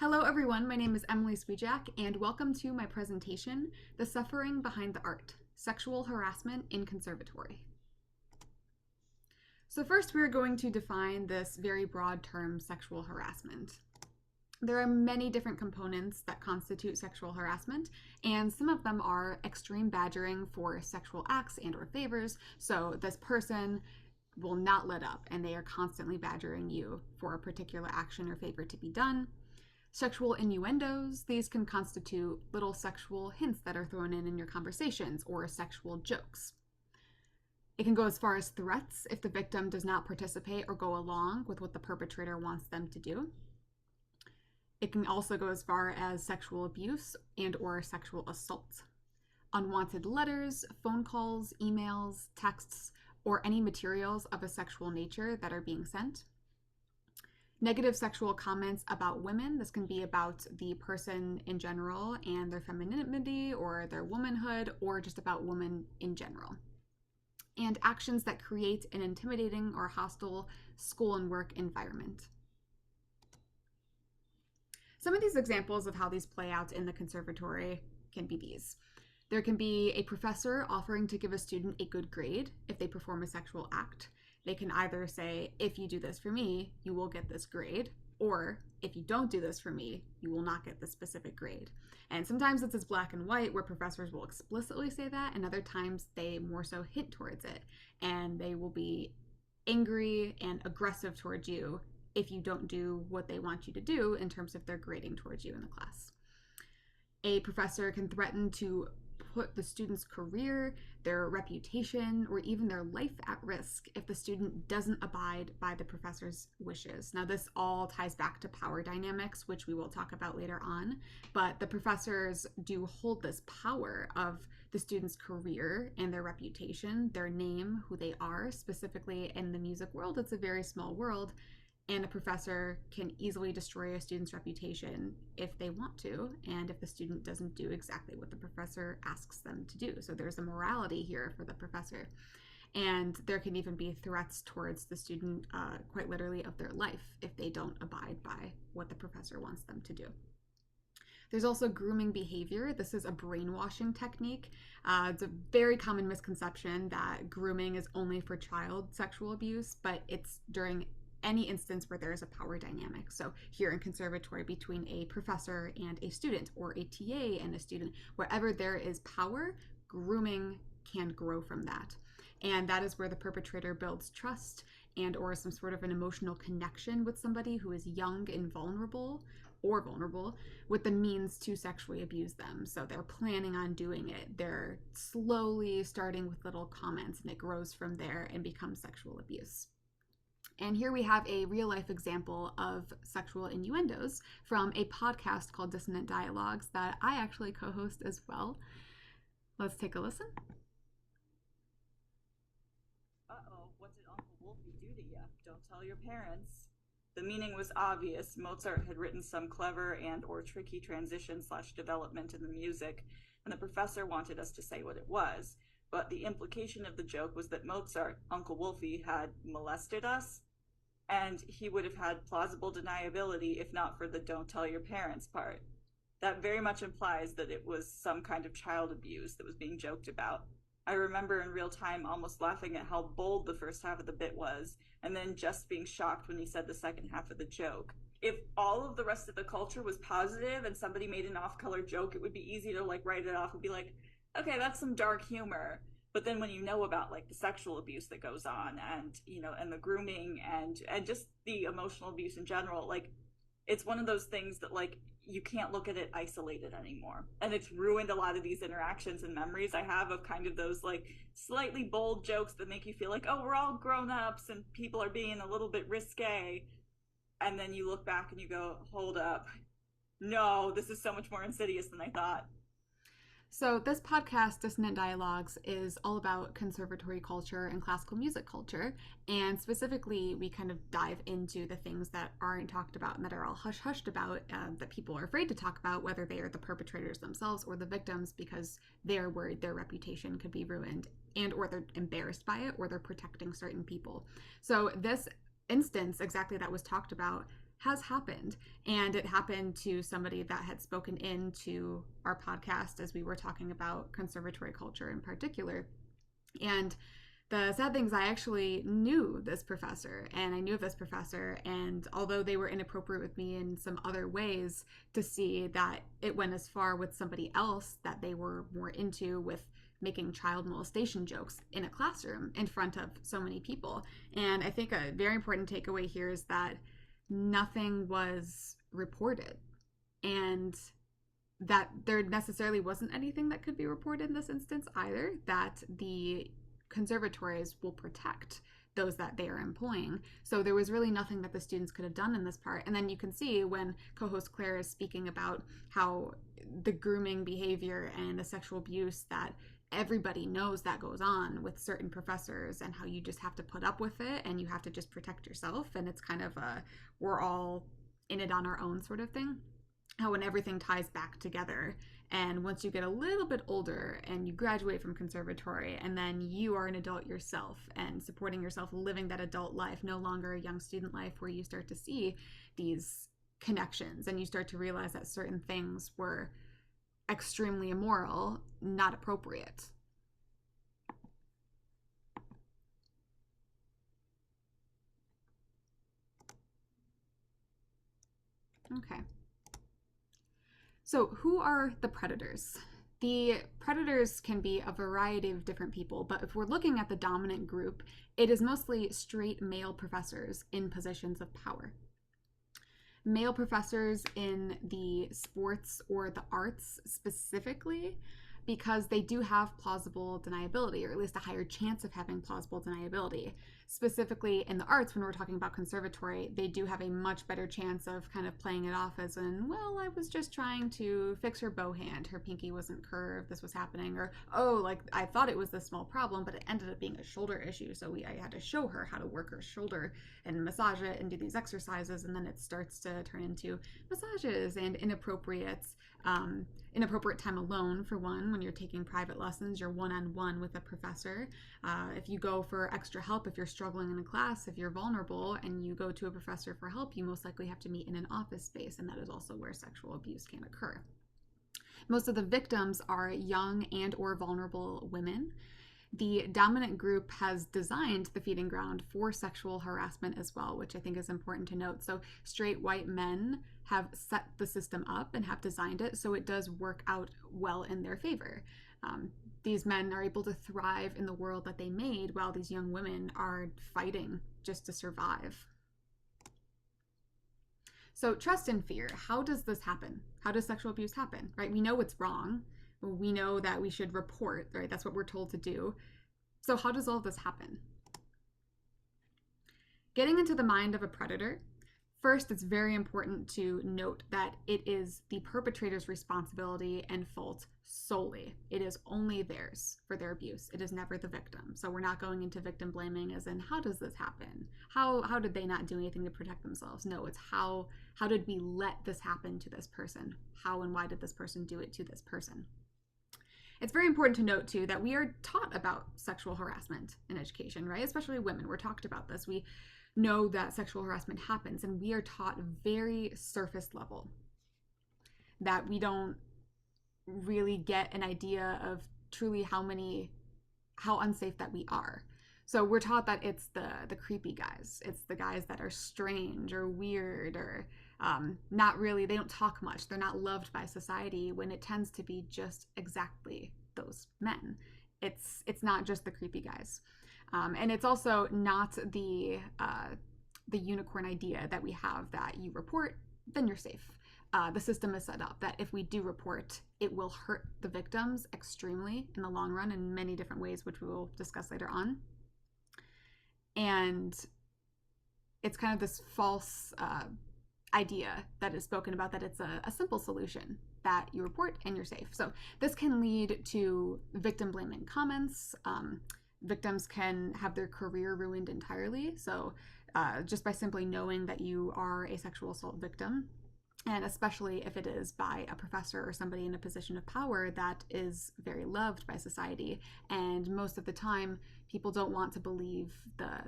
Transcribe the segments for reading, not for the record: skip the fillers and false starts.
Hello everyone, my name is Emily Swejack and welcome to my presentation, The Suffering Behind the Art, Sexual Harassment in Conservatory. So first we're going to define this very broad term, sexual harassment. There are many different components that constitute sexual harassment, and some of them are extreme badgering for sexual acts and or favors, so this person will not let up and they are constantly badgering you for a particular action or favor to be done. Sexual innuendos, these can constitute little sexual hints that are thrown in your conversations or sexual jokes. It can go as far as threats if the victim does not participate or go along with what the perpetrator wants them to do. It can also go as far as sexual abuse and or sexual assault. Unwanted letters, phone calls, emails, texts, or any materials of a sexual nature that are being sent. Negative sexual comments about women. This can be about the person in general and their femininity or their womanhood, or just about women in general. And actions that create an intimidating or hostile school and work environment. Some of these examples of how these play out in the conservatory can be these. There can be a professor offering to give a student a good grade if they perform a sexual act. They can either say, if you do this for me, you will get this grade, or if you don't do this for me, you will not get this specific grade. And sometimes it's as black and white where professors will explicitly say that, and other times they more so hint towards it, and they will be angry and aggressive towards you if you don't do what they want you to do in terms of their grading towards you in the class. A professor can threaten to put the student's career, their reputation, or even their life at risk if the student doesn't abide by the professor's wishes. Now, this all ties back to power dynamics, which we will talk about later on, but the professors do hold this power of the student's career and their reputation, their name, who they are. Specifically in the music world, it's a very small world, and a professor can easily destroy a student's reputation if they want to, and if the student doesn't do exactly what the professor asks them to do. So there's a morality here for the professor. And there can even be threats towards the student, quite literally, of their life if they don't abide by what the professor wants them to do. There's also grooming behavior. This is a brainwashing technique. It's a very common misconception that grooming is only for child sexual abuse, but it's during any instance where there is a power dynamic. So here in conservatory, between a professor and a student, or a TA and a student, wherever there is power, grooming can grow from that. And that is where the perpetrator builds trust and or some sort of an emotional connection with somebody who is young and vulnerable with the means to sexually abuse them. So they're planning on doing it. They're slowly starting with little comments, and it grows from there and becomes sexual abuse. And here we have a real-life example of sexual innuendos from a podcast called Dissonant Dialogues that I actually co-host as well. Let's take a listen. Uh-oh, what did Uncle Wolfie do to you? Don't tell your parents. The meaning was obvious. Mozart had written some clever and or tricky transition/development in the music, and the professor wanted us to say what it was. But the implication of the joke was that Mozart, Uncle Wolfie, had molested us, and he would have had plausible deniability if not for the don't tell your parents part. That very much implies that it was some kind of child abuse that was being joked about. I remember in real time almost laughing at how bold the first half of the bit was, and then just being shocked when he said the second half of the joke. If all of the rest of the culture was positive and somebody made an off-color joke, it would be easy to write it off and be like, okay, that's some dark humor. But then when you know about the sexual abuse that goes on, and and the grooming and just the emotional abuse in general, it's one of those things that you can't look at it isolated anymore. And it's ruined a lot of these interactions and memories I have of kind of those slightly bold jokes that make you feel like, oh, we're all grown-ups and people are being a little bit risque. And then you look back and you go, hold up. No, this is so much more insidious than I thought. So this podcast, Dissonant Dialogues, is all about conservatory culture and classical music culture. And specifically, we kind of dive into the things that aren't talked about and that are all hush-hushed about, that people are afraid to talk about, whether they are the perpetrators themselves or the victims, because they're worried their reputation could be ruined, and or they're embarrassed by it, or they're protecting certain people. So this instance exactly that was talked about has happened. And it happened to somebody that had spoken into our podcast as we were talking about conservatory culture in particular. And the sad thing is I actually knew this professor, and I knew of this professor, and although they were inappropriate with me in some other ways, to see that it went as far with somebody else that they were more into with making child molestation jokes in a classroom in front of so many people. And I think a very important takeaway here is that nothing was reported, and that there necessarily wasn't anything that could be reported in this instance either, that the conservatories will protect those that they are employing. So there was really nothing that the students could have done in this part. And then you can see when co-host Claire is speaking about how the grooming behavior and the sexual abuse that everybody knows that goes on with certain professors, and how you just have to put up with it and you have to just protect yourself, and it's kind of a we're all in it on our own sort of thing. How when everything ties back together, and once you get a little bit older and you graduate from conservatory, and then you are an adult yourself and supporting yourself, living that adult life, no longer a young student life, where you start to see these connections and you start to realize that certain things were extremely immoral, not appropriate. Okay. So, who are the predators? The predators can be a variety of different people, but if we're looking at the dominant group, it is mostly straight male professors in positions of power. Male professors in the sports or the arts specifically, because they do have plausible deniability, or at least a higher chance of having plausible deniability. Specifically in the arts, when we're talking about conservatory, they do have a much better chance of kind of playing it off as in, well, I was just trying to fix her bow hand, her pinky wasn't curved, this was happening, or, oh, like, I thought it was this small problem, but it ended up being a shoulder issue, so I had to show her how to work her shoulder and massage it and do these exercises, and then it starts to turn into massages and inappropriate time alone. For one, when you're taking private lessons, you're one-on-one with a professor. If you go for extra help, if you're struggling in a class, if you're vulnerable and you go to a professor for help, you most likely have to meet in an office space, and that is also where sexual abuse can occur. Most of the victims are young and or vulnerable women. The dominant group has designed the feeding ground for sexual harassment as well, which I think is important to note. So straight white men have set the system up and have designed it so it does work out well in their favor. These men are able to thrive in the world that they made, while these young women are fighting just to survive. So trust and fear, how does this happen? How does sexual abuse happen, right? We know it's wrong. We know that we should report, right? That's what we're told to do. So how does all of this happen? Getting into the mind of a predator, first, it's very important to note that it is the perpetrator's responsibility and fault solely. It is only theirs for their abuse. It is never the victim. So we're not going into victim blaming as in, how does this happen? How did they not do anything to protect themselves? No, it's how did we let this happen to this person? How and why did this person do it to this person? It's very important to note, too, that we are taught about sexual harassment in education, right? Especially women. We're talked about this. We know that sexual harassment happens, and we are taught very surface level, that we don't really get an idea of truly how unsafe that we are. So we're taught that it's the creepy guys. It's the guys that are strange or weird or not really, they don't talk much. They're not loved by society, when it tends to be just exactly those men. It's not just the creepy guys. And it's also not the unicorn idea that we have, that you report, then you're safe. The system is set up that if we do report, it will hurt the victims extremely in the long run in many different ways, which we will discuss later on. And it's kind of this false idea that is spoken about, that it's a simple solution, that you report and you're safe. So this can lead to victim blaming comments. Victims can have their career ruined entirely. So just by simply knowing that you are a sexual assault victim, and especially if it is by a professor or somebody in a position of power that is very loved by society. And most of the time, people don't want to believe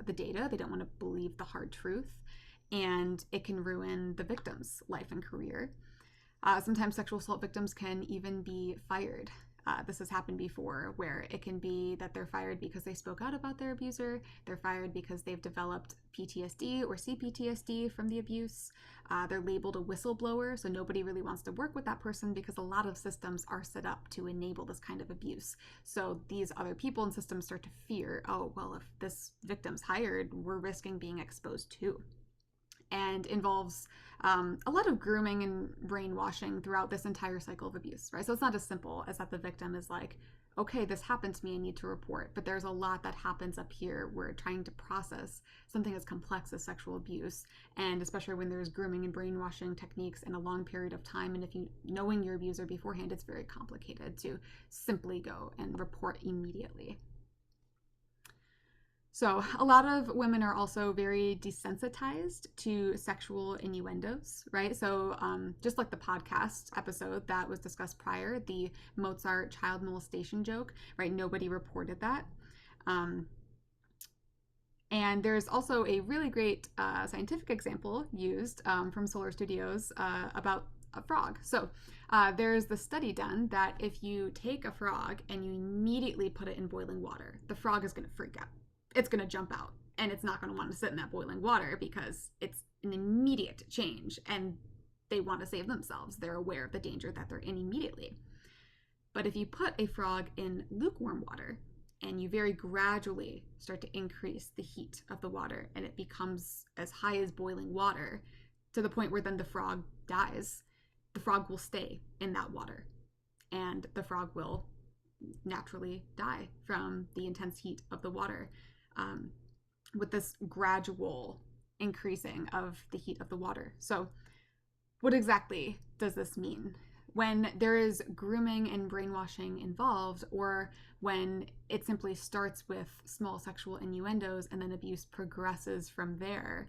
the data. They don't want to believe the hard truth. and it can ruin the victim's life and career. Sometimes sexual assault victims can even be fired. This has happened before, where it can be that they're fired because they spoke out about their abuser, they're fired because they've developed PTSD or CPTSD from the abuse, they're labeled a whistleblower, so nobody really wants to work with that person because a lot of systems are set up to enable this kind of abuse. So these other people and systems start to fear, oh, well, if this victim's hired, we're risking being exposed too. And involves a lot of grooming and brainwashing throughout this entire cycle of abuse, right? So it's not as simple as that the victim is like, okay, this happened to me, I need to report. But there's a lot that happens up here. We're trying to process something as complex as sexual abuse, and especially when there's grooming and brainwashing techniques in a long period of time. And if you knowing your abuser beforehand, it's very complicated to simply go and report immediately. So, a lot of women are also very desensitized to sexual innuendos, right? So, just like the podcast episode that was discussed prior, the Mozart child molestation joke, right? Nobody reported that. And there's also a really great scientific example used from Solar Studios about a frog. So, there's the study done that if you take a frog and you immediately put it in boiling water, the frog is going to freak out. It's going to jump out, and it's not going to want to sit in that boiling water because it's an immediate change, and they want to save themselves. They're aware of the danger that they're in immediately. But if you put a frog in lukewarm water and you very gradually start to increase the heat of the water, and it becomes as high as boiling water to the point where then the frog dies, the frog will stay in that water, and the frog will naturally die from the intense heat of the water. With this gradual increasing of the heat of the water. So, what exactly does this mean? When there is grooming and brainwashing involved, or when it simply starts with small sexual innuendos and then abuse progresses from there,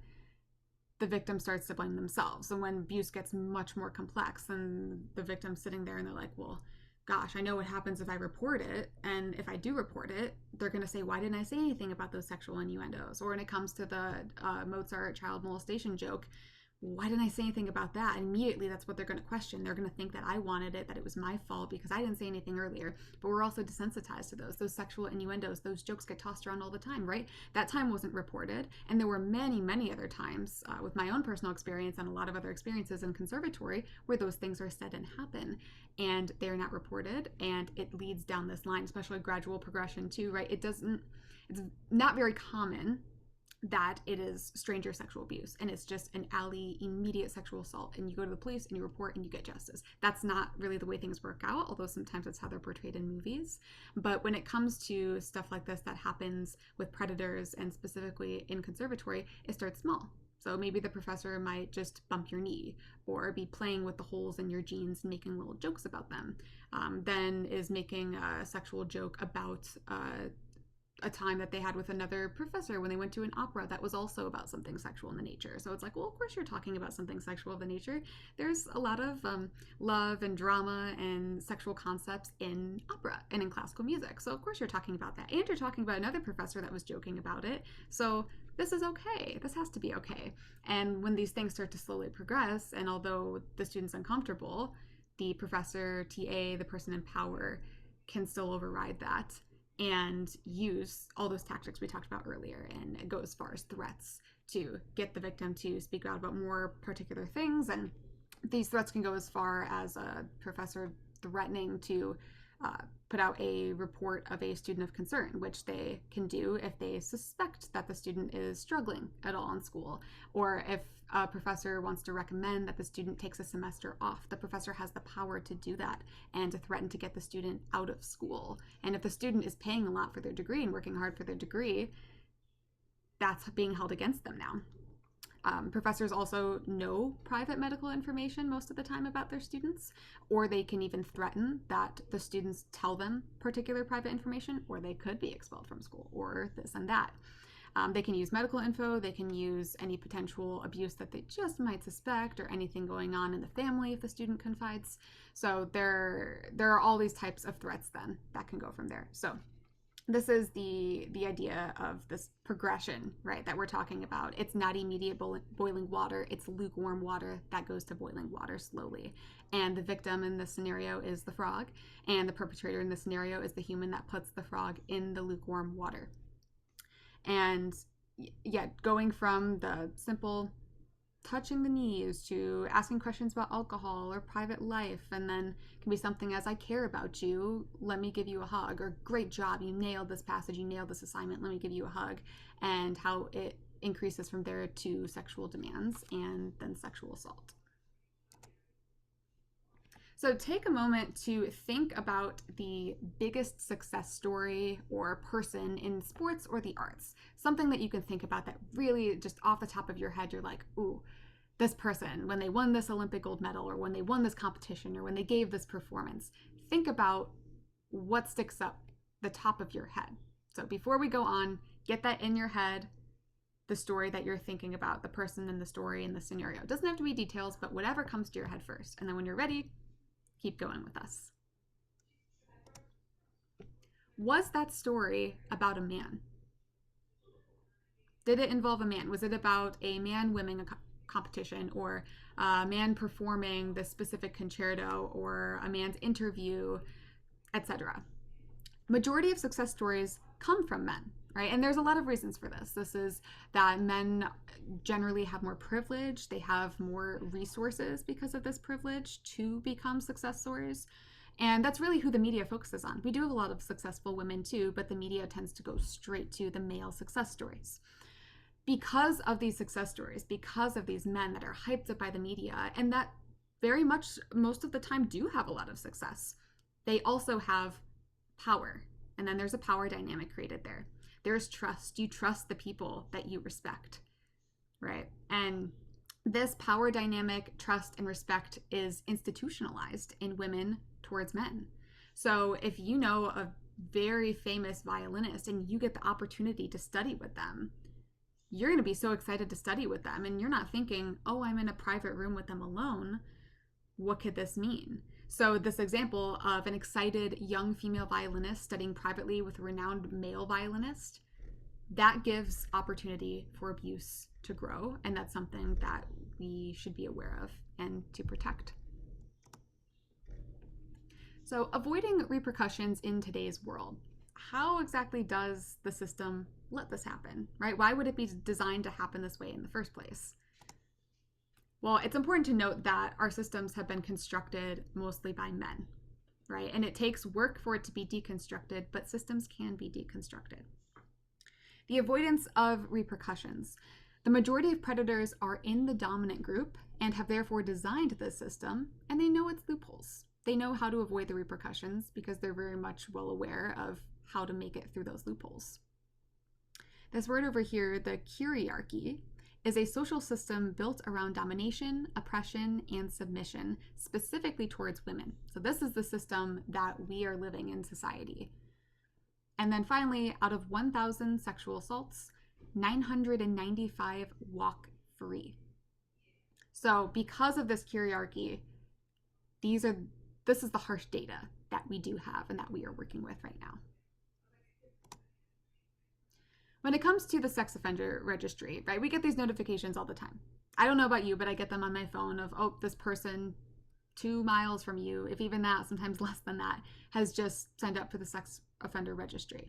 the victim starts to blame themselves. And when abuse gets much more complex, then the victim's sitting there and they're like, well, gosh, I know what happens if I report it. And if I do report it, they're going to say, why didn't I say anything about those sexual innuendos? Or when it comes to the Mozart child molestation joke, why didn't I say anything about that? And immediately that's what they're going to question. They're going to think that I wanted it, that it was my fault because I didn't say anything earlier. But we're also desensitized to those sexual innuendos. Those jokes get tossed around all the time, right? That time wasn't reported. And there were many, many other times with my own personal experience and a lot of other experiences in conservatory where those things are said and happen. And they're not reported. And it leads down this line, especially gradual progression too, right? It's not very common that it is stranger sexual abuse and it's just an alley immediate sexual assault and you go to the police and you report and you get justice. That's not really the way things work out, although sometimes that's how they're portrayed in movies. But when it comes to stuff like this that happens with predators and specifically in conservatory, it starts small. So maybe the professor might just bump your knee or be playing with the holes in your jeans and making little jokes about them. Then is making a sexual joke about a time that they had with another professor when they went to an opera that was also about something sexual in the nature. So it's like, well, of course you're talking about something sexual in the nature. There's a lot of love and drama and sexual concepts in opera and in classical music. So of course you're talking about that. And you're talking about another professor that was joking about it. So this is okay. This has to be okay. And when these things start to slowly progress, and although the student's uncomfortable, the professor, TA, the person in power can still override that and use all those tactics we talked about earlier, and go as far as threats to get the victim to speak out about more particular things. And these threats can go as far as a professor threatening to put out a report of a student of concern, which they can do if they suspect that the student is struggling at all in school, or if a professor wants to recommend that the student takes a semester off. The professor has the power to do that and to threaten to get the student out of school. And if the student is paying a lot for their degree and working hard for their degree, that's being held against them now. Professors also know private medical information most of the time about their students, or they can even threaten that the students tell them particular private information, or they could be expelled from school, or this and that. They can use medical info, they can use any potential abuse that they just might suspect, or anything going on in the family if the student confides. So there are all these types of threats then that can go from there. So This is the idea of this progression, right, that we're talking about. It's not immediate boiling water, it's lukewarm water that goes to boiling water slowly. And the victim in this scenario is the frog, and the perpetrator in this scenario is the human that puts the frog in the lukewarm water. And yeah, going from the simple touching the knees to asking questions about alcohol or private life, and then it can be something as, I care about you, let me give you a hug, or great job, you nailed this passage, you nailed this assignment, let me give you a hug, and how it increases from there to sexual demands and then sexual assault. So take a moment to think about the biggest success story or person in sports or the arts. Something that you can think about that really just off the top of your head, you're like, ooh, this person, when they won this Olympic gold medal, or when they won this competition, or when they gave this performance. Think about what sticks up the top of your head. So before we go on, get that in your head, the story that you're thinking about, the person in the story in the scenario. It doesn't have to be details, but whatever comes to your head first. And then when you're ready, keep going with us. Was that story about a man? Did it involve a man? Was it about a man winning a competition, or a man performing this specific concerto, or a man's interview, etc.? Majority of success stories come from men, right? And there's a lot of reasons for this. This is that men generally have more privilege, they have more resources because of this privilege to become success stories. And that's really who the media focuses on. We do have a lot of successful women too, but the media tends to go straight to the male success stories. Because of these success stories, because of these men that are hyped up by the media, and that very much most of the time do have a lot of success, they also have power. And then there's a power dynamic created there. There's trust. You trust the people that you respect, right? And this power dynamic, trust and respect, is institutionalized in women towards men. So if you know a very famous violinist and you get the opportunity to study with them, you're going to be so excited to study with them. And you're not thinking, oh, I'm in a private room with them alone. What could this mean? So this example of an excited young female violinist studying privately with a renowned male violinist, that gives opportunity for abuse to grow. And that's something that we should be aware of and to protect. So avoiding repercussions in today's world. How exactly does the system let this happen, right? Why would it be designed to happen this way in the first place? Well, it's important to note that our systems have been constructed mostly by men, right? And it takes work for it to be deconstructed, but systems can be deconstructed. The avoidance of repercussions. The majority of predators are in the dominant group and have therefore designed this system, and they know its loopholes. They know how to avoid the repercussions because they're very much well aware of how to make it through those loopholes. This word over here, the kyriarchy, is a social system built around domination, oppression, and submission, specifically towards women. So this is the system that we are living in society. And then finally, out of 1,000 sexual assaults, 995 walk free. So because of this kyriarchy, this is the harsh data that we do have and that we are working with right now. When it comes to the sex offender registry, right, we get these notifications all the time. I don't know about you, but I get them on my phone of, oh, this person 2 miles from you, if even that, sometimes less than that, has just signed up for the sex offender registry.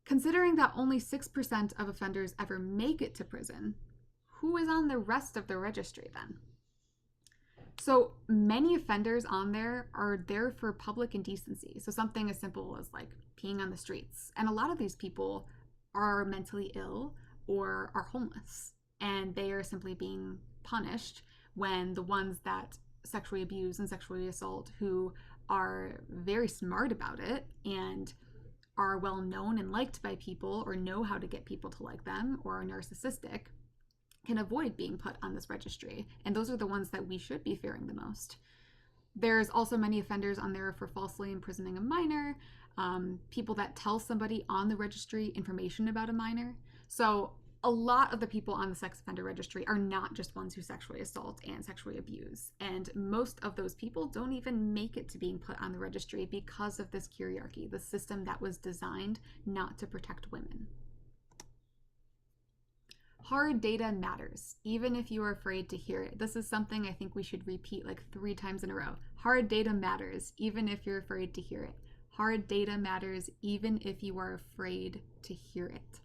Considering that only 6% of offenders ever make it to prison, who is on the rest of the registry then? So many offenders on there are there for public indecency. So something as simple as like peeing on the streets. And a lot of these people are mentally ill or are homeless, and they are simply being punished when the ones that sexually abuse and sexually assault, who are very smart about it and are well known and liked by people, or know how to get people to like them, or are narcissistic, can avoid being put on this registry. And those are the ones that we should be fearing the most. There's also many offenders on there for falsely imprisoning a minor, people that tell somebody on the registry information about a minor. So a lot of the people on the sex offender registry are not just ones who sexually assault and sexually abuse. And most of those people don't even make it to being put on the registry because of this kyriarchy, the system that was designed not to protect women. Hard data matters, even if you are afraid to hear it. This is something I think we should repeat like 3 times in a row. Hard data matters, even if you're afraid to hear it. Hard data matters, even if you are afraid to hear it.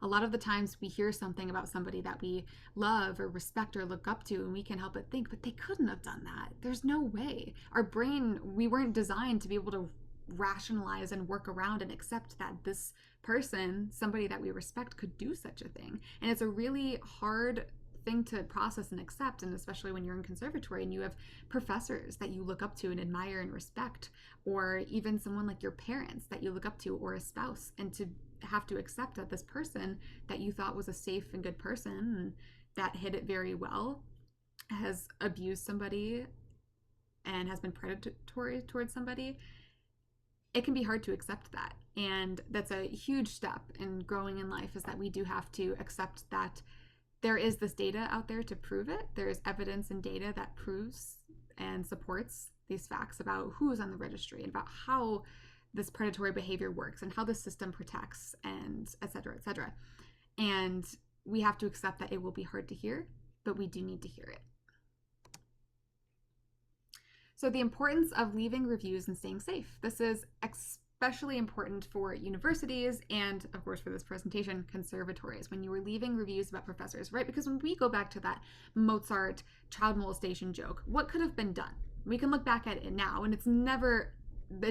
A lot of the times we hear something about somebody that we love or respect or look up to, and we can't help but think, but they couldn't have done that. There's no way. Our brain, we weren't designed to be able to rationalize and work around and accept that this person, somebody that we respect, could do such a thing. And it's a really hard thing to process and accept, and especially when you're in conservatory and you have professors that you look up to and admire and respect, or even someone like your parents that you look up to, or a spouse, and to have to accept that this person that you thought was a safe and good person and that hid it very well has abused somebody and has been predatory towards somebody. It can be hard to accept that. And that's a huge step in growing in life, is that we do have to accept that there is this data out there to prove it. There is evidence and data that proves and supports these facts about who's on the registry and about how this predatory behavior works and how the system protects, and et cetera, et cetera. And we have to accept that it will be hard to hear, but we do need to hear it. So the importance of leaving reviews and staying safe. This is especially important for universities and, of course, for this presentation, conservatories, when you were leaving reviews about professors, right? Because when we go back to that Mozart child molestation joke, what could have been done? We can look back at it now, and it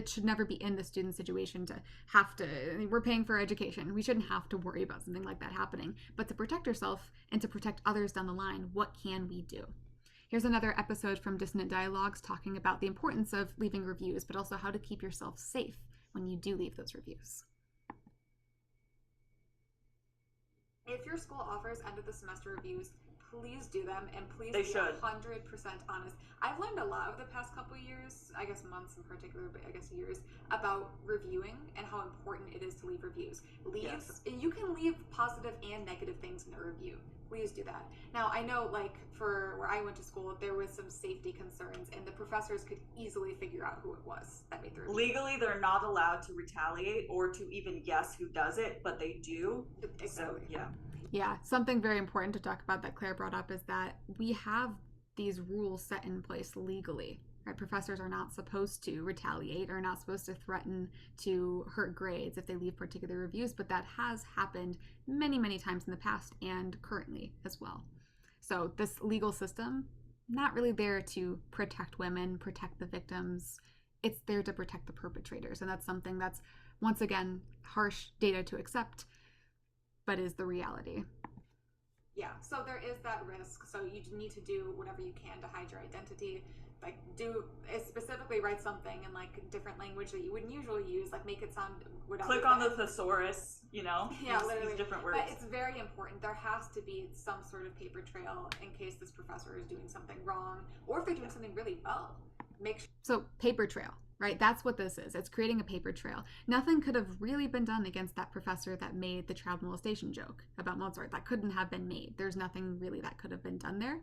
should never be in the student situation to have to, we're paying for education. We shouldn't have to worry about something like that happening. But to protect yourself and to protect others down the line, what can we do? Here's another episode from Dissonant Dialogues talking about the importance of leaving reviews, but also how to keep yourself safe when you do leave those reviews. If your school offers end of the semester reviews, please do them, and please be 100% honest. I've learned a lot over the past couple of years, I guess months in particular, but I guess years, about reviewing and how important it is to leave reviews. You can leave positive and negative things in a review. Please do that. Now, I know, like, for where I went to school, there was some safety concerns, and the professors could easily figure out who it was that made the review. Legally, they're not allowed to retaliate or to even guess who does it, but they do. Exactly. So, yeah. Yeah, something very important to talk about that Claire brought up is that we have these rules set in place legally, right? Professors are not supposed to retaliate or not supposed to threaten to hurt grades if they leave particular reviews, but that has happened many, many times in the past and currently as well. So this legal system, not really there to protect women, protect the victims. It's there to protect the perpetrators. And that's something that's, once again, harsh data to accept, but is the reality. Yeah, so there is that risk. So you need to do whatever you can to hide your identity. Like, specifically write something in like different language that you wouldn't usually use. Like, make it sound whatever. Click on the thesaurus, Yeah, literally. Use different words. But it's very important. There has to be some sort of paper trail in case this professor is doing something wrong, or if they're doing something really well. Make sure. So paper trail. Right? That's what this is. It's creating a paper trail. Nothing could have really been done against that professor that made the child molestation joke about Mozart. That couldn't have been made. There's nothing really that could have been done there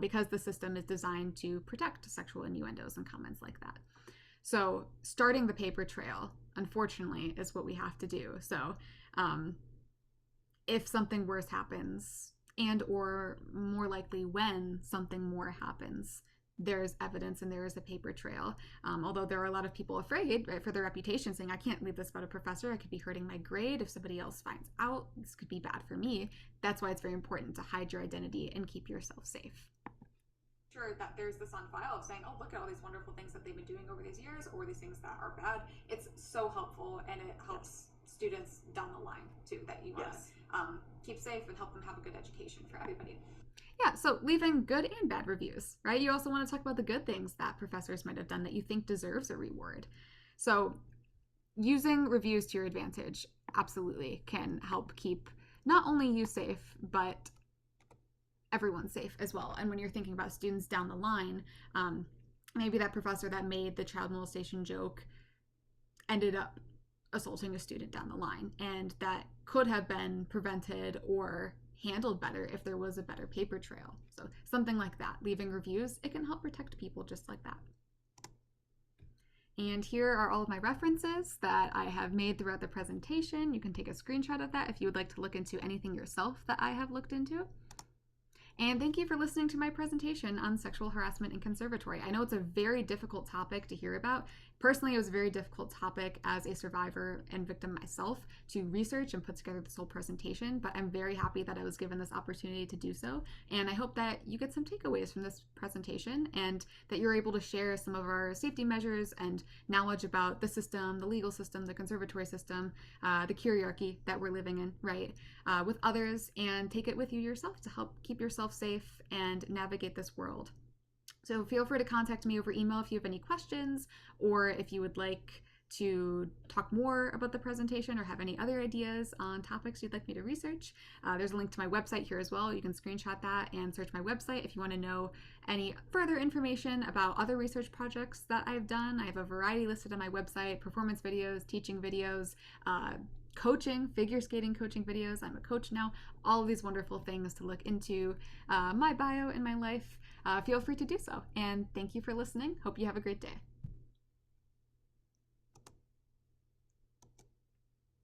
because the system is designed to protect sexual innuendos and comments like that. So starting the paper trail, unfortunately, is what we have to do. So if something worse happens, and or more likely when something more happens, there's evidence and there is a paper trail. Although there are a lot of people afraid, right, for their reputation, saying, I can't leave this about a professor. I could be hurting my grade. If somebody else finds out, this could be bad for me. That's why it's very important to hide your identity and keep yourself safe. Sure, that there's this on file of saying, oh, look at all these wonderful things that they've been doing over these years, or these things that are bad. It's so helpful, and it helps students down the line, too, that you want to keep safe and help them have a good education for everybody. Yeah, so leaving good and bad reviews, right? You also want to talk about the good things that professors might have done that you think deserves a reward. So using reviews to your advantage absolutely can help keep not only you safe, but everyone safe as well. And when you're thinking about students down the line, maybe that professor that made the child molestation joke ended up assaulting a student down the line, and that could have been prevented, or handled better if there was a better paper trail. So something like that. Leaving reviews, it can help protect people just like that. And here are all of my references that I have made throughout the presentation. You can take a screenshot of that if you would like to look into anything yourself that I have looked into. And thank you for listening to my presentation on sexual harassment in conservatory. I know it's a very difficult topic to hear about. Personally, it was a very difficult topic as a survivor and victim myself to research and put together this whole presentation, but I'm very happy that I was given this opportunity to do so. And I hope that you get some takeaways from this presentation and that you're able to share some of our safety measures and knowledge about the system, the legal system, the conservatory system, the curiarchy that we're living in, right, with others, and take it with you yourself to help keep yourself safe and navigate this world. So feel free to contact me over email if you have any questions, or if you would like to talk more about the presentation or have any other ideas on topics you'd like me to research. There's a link to my website here as well. You can screenshot that and search my website if you want to know any further information about other research projects that I've done. I have a variety listed on my website: performance videos, teaching videos, coaching, figure skating coaching videos. I'm a coach now. All of these wonderful things to look into my bio and my life. Feel free to do so. And thank you for listening. Hope you have a great day.